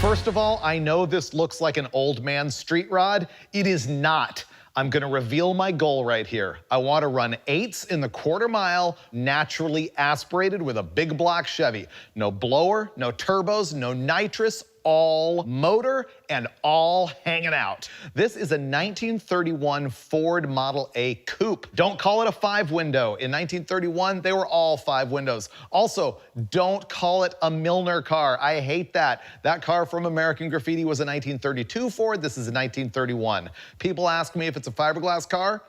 First of all, I know this looks like an old man's street rod. It is not. I'm gonna reveal my goal right here. I wanna run 8s in the quarter mile, naturally aspirated with a big block Chevy. No blower, no turbos, no nitrous, all motor and all hanging out. This is a 1931 Ford Model A coupe. Don't call it a 5-window. In 1931, they were all 5 windows. Also, don't call it a Milner car. I hate that. That car from American Graffiti was a 1932 Ford. This is a 1931. People ask me if it's a fiberglass car.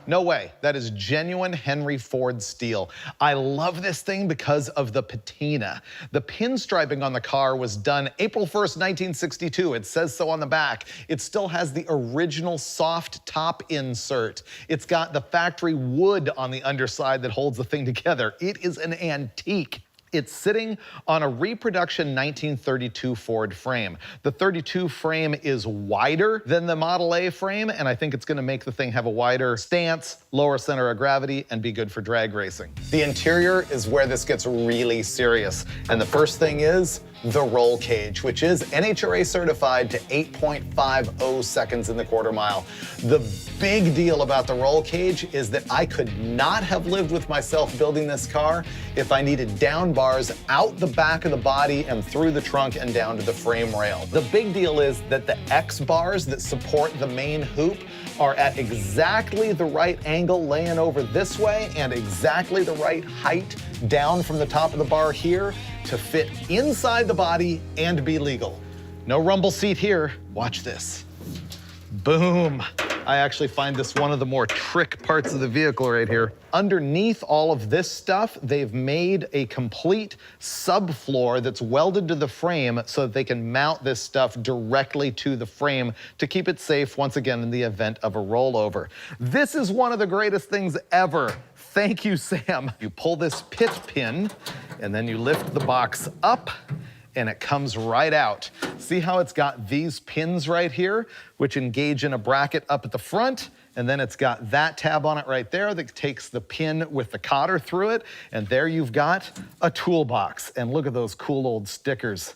No way. That is genuine Henry Ford steel. I love this thing because of the patina. The pinstriping on the car was done April 1st, 1962. It says so on the back. It still has the original soft top insert. It's got the factory wood on the underside that holds the thing together. It is an antique. It's sitting on a reproduction 1932 Ford frame. The 32 frame is wider than the Model A frame, and I think it's gonna make the thing have a wider stance, lower center of gravity, and be good for drag racing. The interior is where this gets really serious. And the first thing is the roll cage, which is NHRA certified to 8.50 seconds in the quarter mile. The big deal about the roll cage is that I could not have lived with myself building this car if I needed down bars out the back of the body and through the trunk and down to the frame rail. The big deal is that the X bars that support the main hoop are at exactly the right angle laying over this way and exactly the right height down from the top of the bar here to fit inside the body and be legal. No rumble seat here. Watch this. Boom. I actually find this one of the more trick parts of the vehicle right here. Underneath all of this stuff, they've made a complete subfloor that's welded to the frame so that they can mount this stuff directly to the frame to keep it safe, once again, in the event of a rollover. This is one of the greatest things ever. Thank you, Sam. You pull this pit pin, and then you lift the box up, and it comes right out. See how it's got these pins right here, which engage in a bracket up at the front, and then it's got that tab on it right there that takes the pin with the cotter through it, and there you've got a toolbox. And look at those cool old stickers.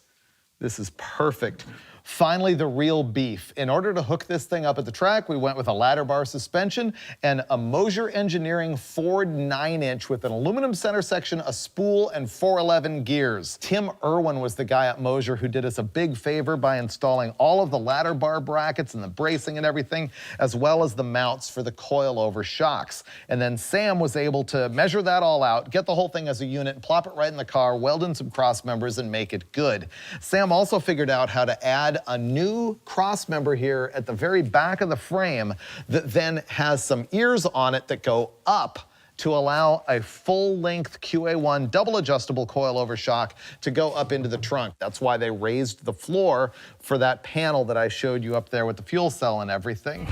This is perfect. Finally, the real beef. In order to hook this thing up at the track, we went with a ladder bar suspension and a Mosier Engineering Ford 9-inch with an aluminum center section, a spool, and 411 gears. Tim Irwin was the guy at Mosier who did us a big favor by installing all of the ladder bar brackets and the bracing and everything, as well as the mounts for the coilover shocks. And then Sam was able to measure that all out, get the whole thing as a unit, plop it right in the car, weld in some cross members, and make it good. Sam also figured out how to add a new cross member here at the very back of the frame that then has some ears on it that go up to allow a full-length QA1 double adjustable coilover shock to go up into the trunk. That's why they raised the floor for that panel that I showed you up there with the fuel cell and everything.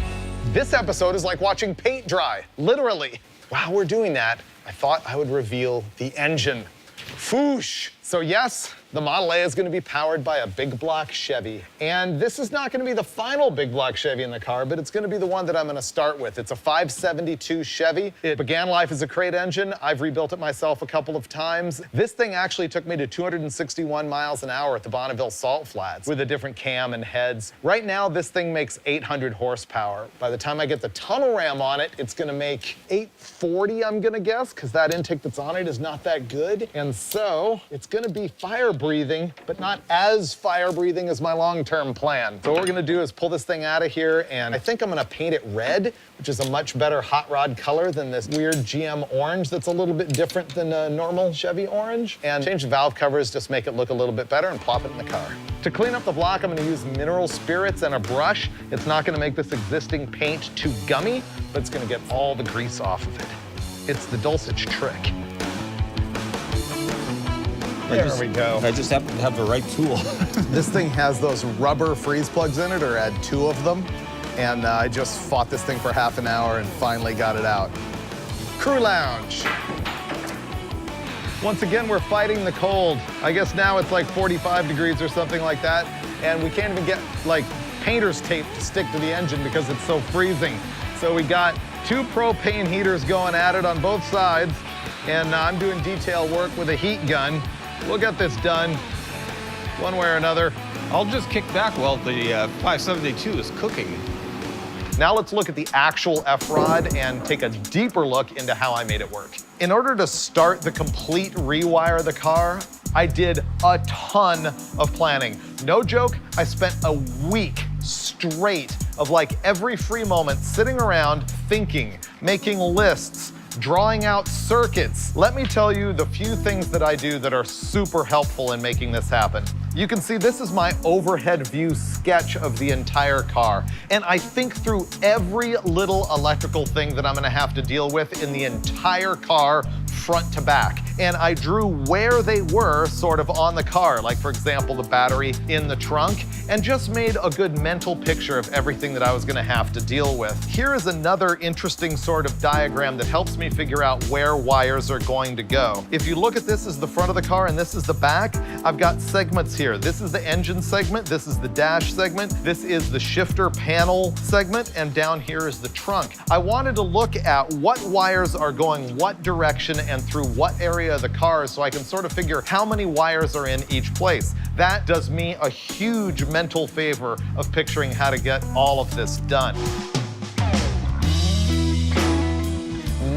This episode is like watching paint dry, literally. While we're doing that, I thought I would reveal the engine. Foosh! So yes, the Model A is going to be powered by a big block Chevy. And this is not going to be the final big block Chevy in the car, but it's going to be the one that I'm going to start with. It's a 572 Chevy. It began life as a crate engine. I've rebuilt it myself a couple of times. This thing actually took me to 261 miles an hour at the Bonneville Salt Flats with a different cam and heads. Right now, this thing makes 800 horsepower. By the time I get the tunnel ram on it, it's going to make 840, I'm going to guess, because that intake that's on it is not that good. And so it's going to be fire-breathing, but not as fire-breathing as my long-term plan. So what we're gonna do is pull this thing out of here, and I think I'm gonna paint it red, which is a much better hot rod color than this weird GM orange that's a little bit different than a normal Chevy orange. And change the valve covers, just make it look a little bit better, and plop it in the car. To clean up the block, I'm gonna use mineral spirits and a brush. It's not gonna make this existing paint too gummy, but it's gonna get all the grease off of it. It's the Dulcich trick. There we go. I just happen to have the right tool. This thing has those rubber freeze plugs in it, or had 2 of them. And I just fought this thing for half an hour and finally got it out. Crew lounge. Once again, we're fighting the cold. I guess now it's like 45 degrees or something like that. And we can't even get like painter's tape to stick to the engine because it's so freezing. So we got 2 propane heaters going at it on both sides. And I'm doing detail work with a heat gun. We'll get this done. one way or another. I'll just kick back while the 572 is cooking. Now let's look at the actual FRod and take a deeper look into how I made it work. In order to start the complete rewire of the car, I did a ton of planning. No joke, I spent a week straight of like every free moment sitting around thinking, making lists, drawing out circuits. Let me tell you the few things that I do that are super helpful in making this happen. You can see this is my overhead view sketch of the entire car. And I think through every little electrical thing that I'm gonna have to deal with in the entire car, front to back. And I drew where they were sort of on the car, like for example, the battery in the trunk, and just made a good mental picture of everything that I was gonna have to deal with. Here is another interesting sort of diagram that helps me figure out where wires are going to go. If you look at this as the front of the car and this is the back, I've got segments here. This is the engine segment, this is the dash segment, this is the shifter panel segment, and down here is the trunk. I wanted to look at what wires are going what direction and through what area of the car so I can sort of figure how many wires are in each place. That does me a huge mental favor of picturing how to get all of this done.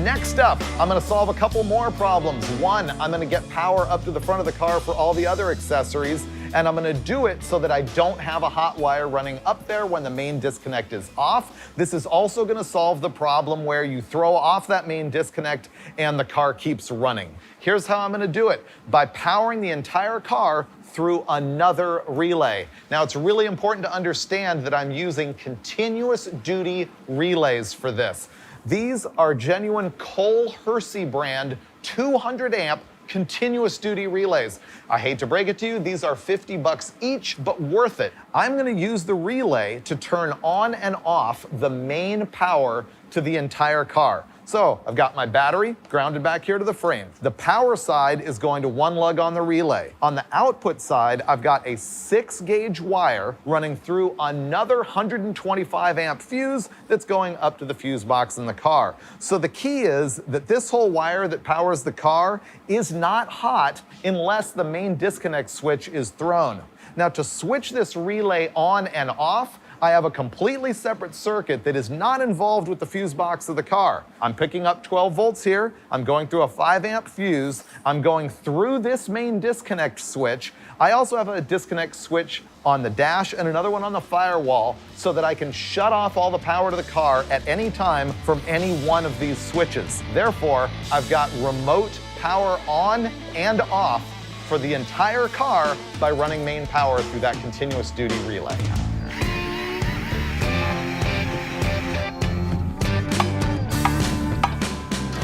Next up, I'm gonna solve a couple more problems. One, I'm gonna get power up to the front of the car for all the other accessories, and I'm gonna do it so that I don't have a hot wire running up there when the main disconnect is off. This is also gonna solve the problem where you throw off that main disconnect and the car keeps running. Here's how I'm gonna do it. By powering the entire car through another relay. Now, it's really important to understand that I'm using continuous duty relays for this. These are genuine Cole Hersey brand 200 amp continuous duty relays. I hate to break it to you, these are 50 bucks each, but worth it. I'm gonna use the relay to turn on and off the main power to the entire car. So I've got my battery grounded back here to the frame. The power side is going to one lug on the relay. On the output side, I've got a 6-gauge wire running through another 125 amp fuse that's going up to the fuse box in the car. So the key is that this whole wire that powers the car is not hot unless the main disconnect switch is thrown. Now, to switch this relay on and off, I have a completely separate circuit that is not involved with the fuse box of the car. I'm picking up 12 volts here, I'm going through a 5 amp fuse, I'm going through this main disconnect switch. I also have a disconnect switch on the dash and another one on the firewall so that I can shut off all the power to the car at any time from any one of these switches. Therefore, I've got remote power on and off for the entire car by running main power through that continuous duty relay.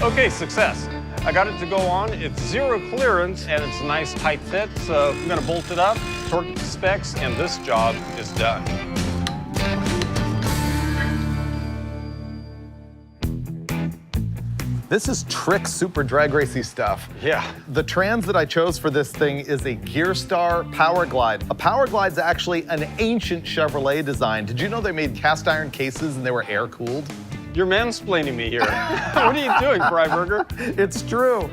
Okay, success. I got it to go on. It's zero clearance and it's a nice tight fit, so I'm gonna bolt it up, torque it to specs, and this job is done. This is trick super drag racy stuff. Yeah. The trans that I chose for this thing is a Gearstar Power Glide. A Power Glide's actually an ancient Chevrolet design. Did you know they made cast iron cases and they were air cooled? You're mansplaining me here. What are you doing, Freiburger? It's true.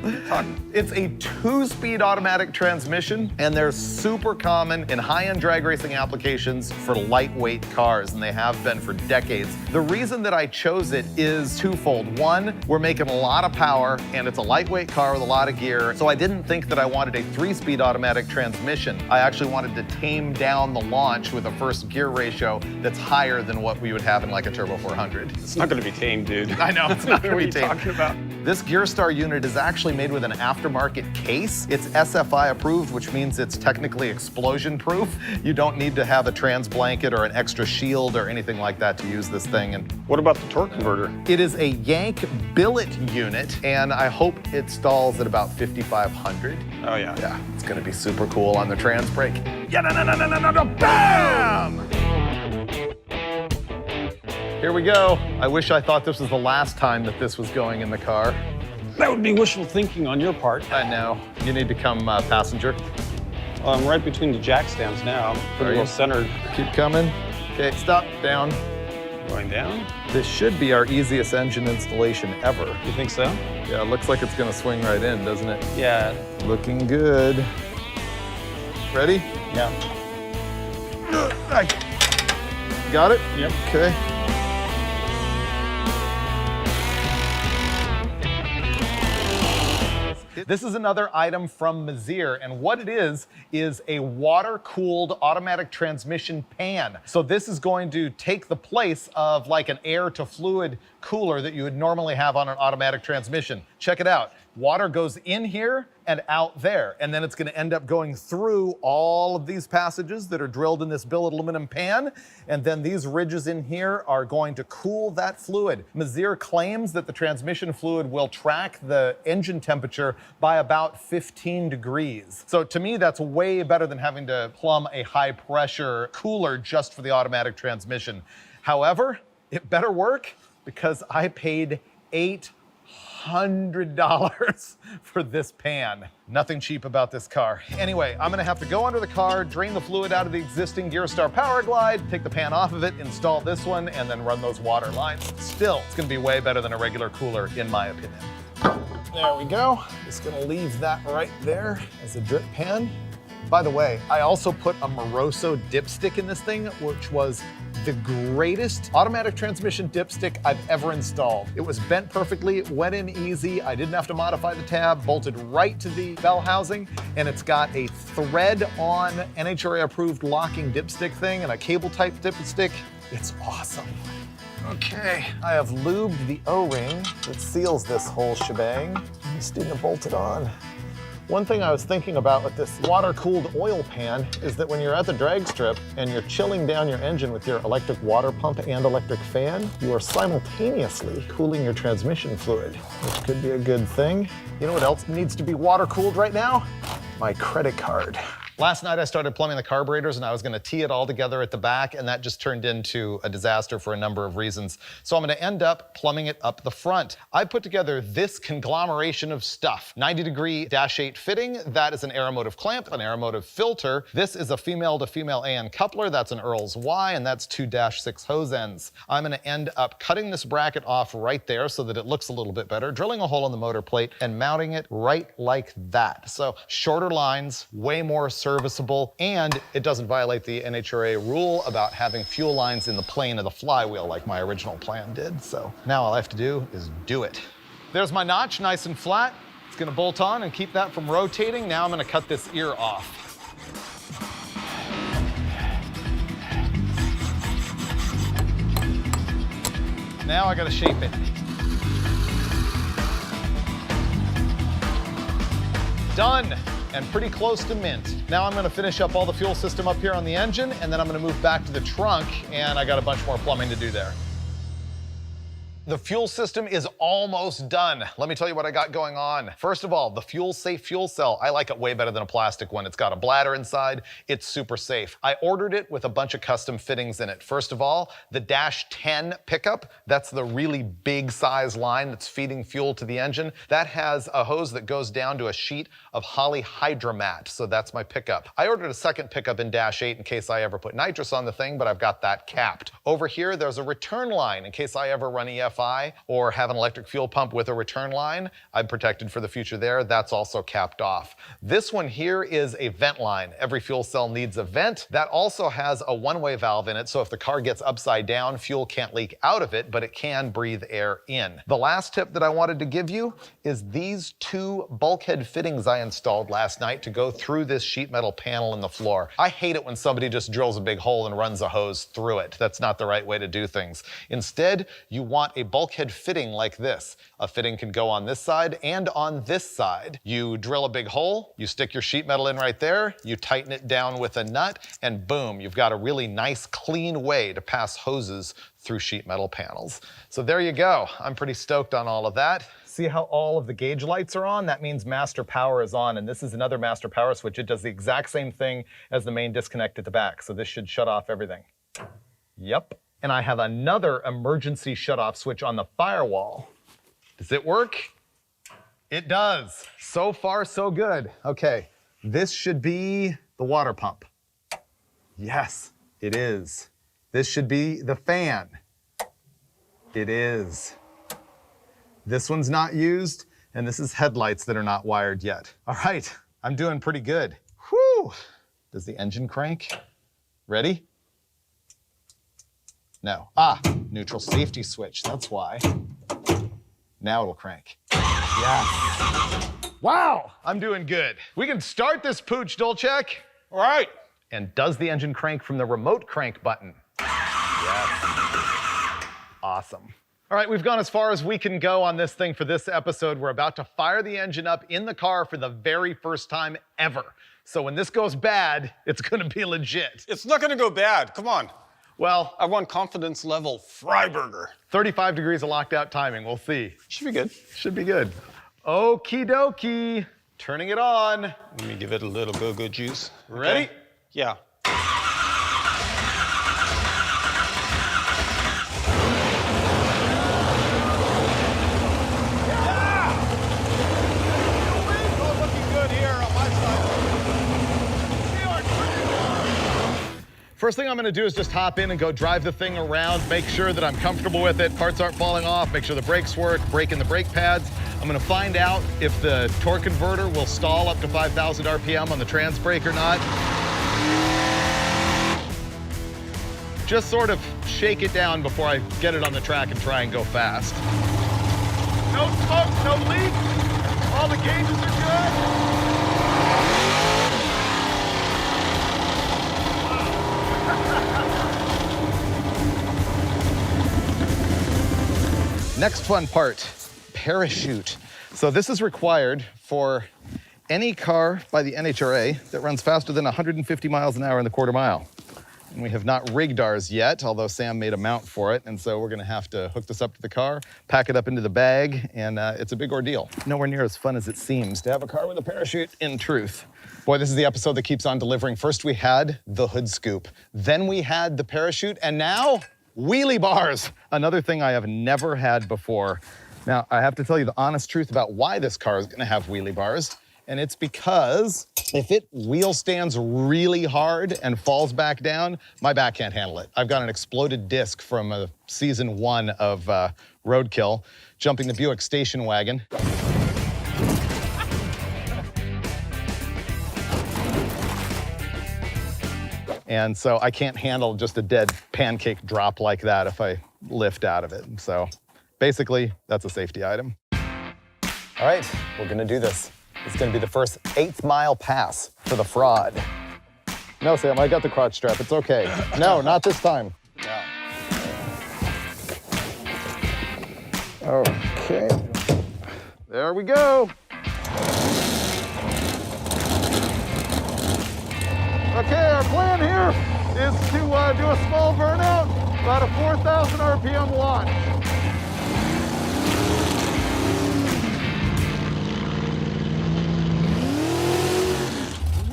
It's a 2-speed automatic transmission, and they're super common in high-end drag racing applications for lightweight cars, and they have been for decades. The reason that I chose it is twofold. One, we're making a lot of power, and it's a lightweight car with a lot of gear, so I didn't think that I wanted a 3-speed automatic transmission. I actually wanted to tame down the launch with a first gear ratio that's higher than what we would have in like a Turbo 400. It's not gonna be tame, dude. I know, it's not gonna be tame. What are you talking about? This Gearstar unit is actually made with an aftermarket case. It's SFI approved, which means it's technically explosion proof. You don't need to have a trans blanket or an extra shield or anything like that to use this thing. And what about the torque converter? it is a Yank billet unit, and I hope it stalls at about 5,500. Oh yeah. Yeah, it's gonna be super cool on the trans brake. Yeah, no, bam! Here we go. I wish I thought this was the last time that this was going in the car. That would be wishful thinking on your part. I know. You need to come passenger. Well, I'm right between the jack stands now. I'm pretty well centered. Keep coming. Okay, stop, down. Going down? This should be our easiest engine installation ever. You think so? Yeah, it looks like it's gonna swing right in, doesn't it? Yeah. Looking good. Ready? Yeah. Got it? Yep. Okay. This is another item from Mazir, and what it is a water-cooled automatic transmission pan. So this is going to take the place of like an air-to-fluid cooler that you would normally have on an automatic transmission. Check it out. Water goes in here and out there, and then it's going to end up going through all of these passages that are drilled in this billet aluminum pan, and then these ridges in here are going to cool that fluid. Mazir claims that the transmission fluid will track the engine temperature by about 15 degrees. So to me, that's way better than having to plumb a high-pressure cooler just for the automatic transmission. However, it better work because I paid $800 for this pan. Nothing cheap about this car. Anyway, I'm gonna have to go under the car, drain the fluid out of the existing Gearstar Power Glide, take the pan off of it, install this one, and then run those water lines. Still, it's gonna be way better than a regular cooler, in my opinion. There we go. Just gonna leave that right there as a drip pan. By the way, I also put a Moroso dipstick in this thing, which was the greatest automatic transmission dipstick I've ever installed. It was bent perfectly, it went in easy, I didn't have to modify the tab, bolted right to the bell housing, and it's got a thread-on NHRA approved locking dipstick thing and a cable type dipstick. It's awesome. Okay, I have lubed the O-ring that seals this whole shebang. I just need to bolt it on. One thing I was thinking about with this water-cooled oil pan is that when you're at the drag strip and you're chilling down your engine with your electric water pump and electric fan, you are simultaneously cooling your transmission fluid, which could be a good thing. You know what else needs to be water-cooled right now? My credit card. Last night I started plumbing the carburetors and I was gonna tee it all together at the back, and that just turned into a disaster for a number of reasons. So I'm gonna end up plumbing it up the front. I put together this conglomeration of stuff. 90-degree -8 fitting, that is an aeromotive clamp, an aeromotive filter. This is a female to female AN coupler, that's an Earl's Y, and that's 2 -6 hose ends. I'm gonna end up cutting this bracket off right there so that it looks a little bit better, drilling a hole in the motor plate and mounting it right like that. So shorter lines, way more serviceable, and it doesn't violate the NHRA rule about having fuel lines in the plane of the flywheel like my original plan did. So now all I have to do is do it. There's my notch, nice and flat. It's gonna bolt on and keep that from rotating. Now I'm gonna cut this ear off. Now I gotta shape it. Done. And pretty close to mint. Now I'm gonna finish up all the fuel system up here on the engine, and then I'm gonna move back to the trunk, and I got a bunch more plumbing to do there. The fuel system is almost done. Let me tell you what I got going on. First of all, the fuel-safe fuel cell. I like it way better than a plastic one. It's got a bladder inside. It's super safe. I ordered it with a bunch of custom fittings in it. First of all, the -10 pickup, that's the really big size line that's feeding fuel to the engine. That has a hose that goes down to a sheet of Holley Hydromat, so that's my pickup. I ordered a second pickup in -8 in case I ever put nitrous on the thing, but I've got that capped. Over here, there's a return line in case I ever run EFI or have an electric fuel pump with a return line. I'm protected for the future there. That's also capped off. This one here is a vent line. Every fuel cell needs a vent. That also has a one-way valve in it, so if the car gets upside down, fuel can't leak out of it, but it can breathe air in. The last tip that I wanted to give you is these 2 bulkhead fittings I installed last night to go through this sheet metal panel in the floor. I hate it when somebody just drills a big hole and runs a hose through it. That's not the right way to do things. Instead, you want a bulkhead fitting like this. A fitting can go on this side and on this side. You drill a big hole, you stick your sheet metal in right there, you tighten it down with a nut, and boom, you've got a really nice, clean way to pass hoses through sheet metal panels. So there you go. I'm pretty stoked on all of that. See how all of the gauge lights are on? That means master power is on, and this is another master power switch. It does the exact same thing as the main disconnect at the back, so this should shut off everything. Yep. And I have another emergency shutoff switch on the firewall. Does it work? It does. So far, so good. Okay, this should be the water pump. Yes, it is. This should be the fan. It is. This one's not used, and this is headlights that are not wired yet. All right, I'm doing pretty good. Whew. Does the engine crank? Ready? No. Neutral safety switch, that's why. Now it'll crank. Yes. Wow, I'm doing good. We can start this pooch, Dulcich. All right. And does the engine crank from the remote crank button? Yes. Awesome. All right, we've gone as far as we can go on this thing for this episode. We're about to fire the engine up in the car for the very first time ever. So when this goes bad, it's gonna be legit. It's not gonna go bad, come on. Well, I want confidence level Freiburger. 35 degrees of locked out timing, we'll see. Should be good. Should be good. Okie dokie, turning it on. Let me give it a little go-go juice. Ready? Okay. Yeah. First thing I'm gonna do is just hop in and go drive the thing around, make sure that I'm comfortable with it, parts aren't falling off, make sure the brakes work, brake in the brake pads. I'm gonna find out if the torque converter will stall up to 5,000 RPM on the trans brake or not. Just sort of shake it down before I get it on the track and try and go fast. No smoke, no leak, all the gauges are good. Next fun part, parachute. So this is required for any car by the NHRA that runs faster than 150 miles an hour in the quarter mile. And we have not rigged ours yet, although Sam made a mount for it. And so we're gonna have to hook this up to the car, pack it up into the bag, and it's a big ordeal. Nowhere near as fun as it seems to have a car with a parachute, in truth. Boy, this is the episode that keeps on delivering. First we had the hood scoop, then we had the parachute, and now wheelie bars. Another thing I have never had before. Now, I have to tell you the honest truth about why this car is gonna have wheelie bars, and it's because if it wheel stands really hard and falls back down, my back can't handle it. I've got an exploded disc from season 1 of Roadkill, jumping the Buick station wagon. And so I can't handle just a dead pancake drop like that if I lift out of it. So basically, that's a safety item. All right, we're gonna do this. It's gonna be the first 8th mile pass for the FRod. No, Sam, I got the crotch strap, it's okay. No, not this time. No. Okay, there we go. Okay, our plan here is to do a small burnout, about a 4,000 RPM launch.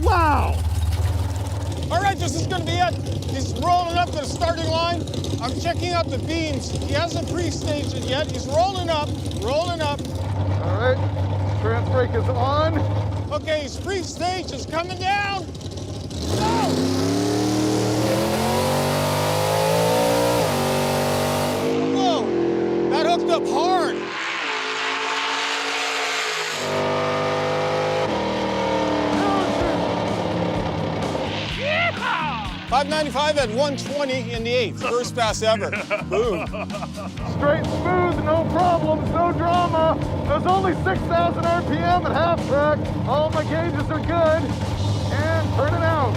Wow! All right, this is gonna be it. He's rolling up to the starting line. I'm checking out the beams. He hasn't pre-staged it yet. He's rolling up, rolling up. All right, trans brake is on. Okay, his pre-stage is coming down. No! Whoa, that hooked up hard. 595 at 120 in the 8th. First pass ever. Boom. Straight smooth, no problems, no drama. There's only 6,000 RPM at half track. All my gauges are good. And turn it out.